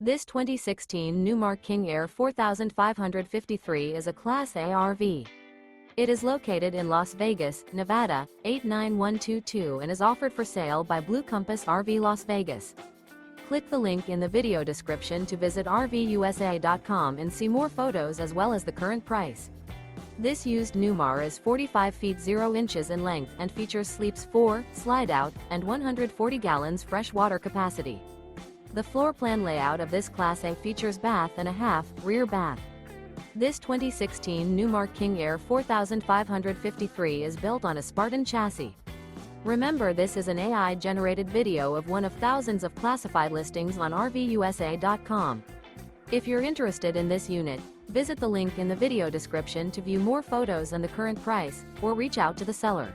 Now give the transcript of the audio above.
This 2016 Newmar King Aire 4553 is a Class A RV. It is located in Las Vegas, Nevada, 89122 and is offered for sale by Blue Compass RV Las Vegas. Click the link in the video description to visit RVUSA.com and see more photos as well as the current price. This used Newmar is 45 feet 0 inches in length and features sleeps 4, slide-out, and 140 gallons fresh water capacity. The floor plan layout of this Class A features bath and a half, rear bath. This 2016 Newmar King Aire 4553 is built on a Spartan chassis. Remember, this is an AI-generated video of one of thousands of classified listings on RVUSA.com. If you're interested in this unit, visit the link in the video description to view more photos and the current price, or reach out to the seller.